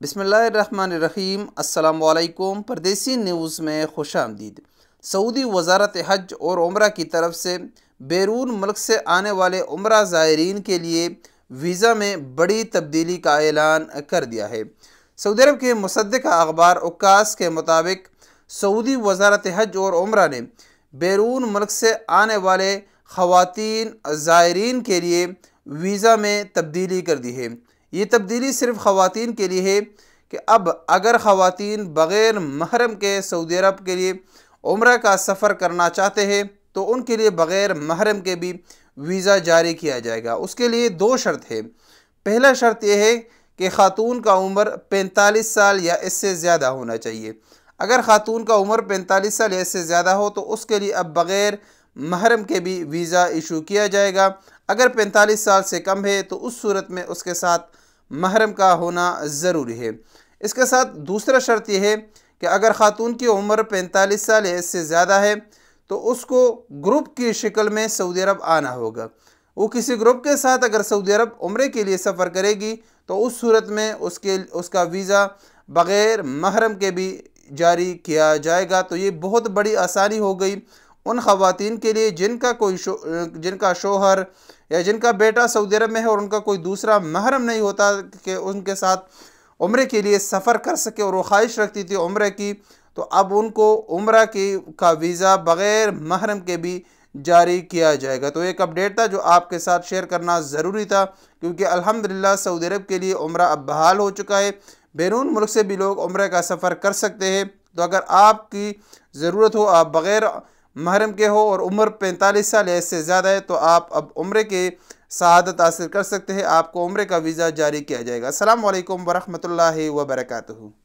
بسم اللہ الرحمن الرحیم۔ السلام علیکم۔ پردیسی نیوز میں خوش آمدید۔ سعودی وزارت حج اور عمرہ کی طرف سے بیرون ملک سے آنے والے عمرہ زائرین کے لیے ویزا میں بڑی تبدیلی کا اعلان کر دیا ہے۔ سعودی عرب کے مصدق اخبار عکاس کے مطابق سعودی وزارت حج اور عمرہ نے بیرون ملک سے آنے والے خواتین زائرین کے لیے ویزا میں تبدیلی کر دی ہے۔ یہ تبدیلی صرف خواتین کے لیے ہے کہ اب اگر خواتین بغیر محرم کے سعودی عرب کے لیے عمرہ کا سفر کرنا چاہتے ہیں تو ان کے لیے بغیر محرم کے بھی ویزا جاری کیا جائے گا۔ اس کے لیے 2 شرط ہے۔ پہلا شرط یہ ہے کہ خاتون کا عمر 45 سال یا اس سے زیادہ ہونا چاہیے۔ اگر خاتون کا عمر 45 سال یا اس سے زیادہ ہو تو اس کے لیے اب بغیر محرم کے بھی ویزا ایشو کیا جائے گا۔ اگر 45 سال سے کم ہے تو اس صورت میں اس کے ساتھ محرم کا ہونا ضروری ہے۔ اس کے ساتھ دوسرا شرط یہ ہے کہ اگر خاتون کی عمر 45 سال یا اس سے زیادہ ہے تو اس کو گروپ کی شکل میں سعودی عرب آنا ہوگا۔ وہ کسی گروپ کے ساتھ اگر سعودی عرب عمرے کے لیے سفر کرے گی تو اس صورت میں اس کا ویزا بغیر محرم کے بھی جاری کیا جائے گا۔ تو یہ بہت بڑی آسانی ہو گئی ان خواتین کے لیے جن کا شوہر یا جن کا بیٹا سعودی عرب میں ہے اور ان کا کوئی دوسرا محرم نہیں ہوتا کہ ان کے ساتھ عمرے کے لیے سفر کر سکے اور وہ خواہش رکھتی تھی عمرے کی، تو اب ان کو عمرہ کا ویزا بغیر محرم کے بھی جاری کیا جائے گا۔ تو ایک اپڈیٹ تھا جو آپ کے ساتھ شیئر کرنا ضروری تھا، کیونکہ الحمدللہ سعودی عرب کے لیے عمرہ اب بحال ہو چکا ہے۔ بیرون ملک سے بھی لوگ عمرے کا سفر کر سکتے ہیں۔ تو اگر آپ کی ضرورت ہو، آپ بغیر محرم کے ہو اور عمر 45 سال یا اس سے زیادہ ہے تو آپ اب عمرے کے سعادت حاصل کر سکتے ہیں۔ آپ کو عمرے کا ویزا جاری کیا جائے گا۔ السلام علیکم ورحمۃ اللہ وبرکاتہ۔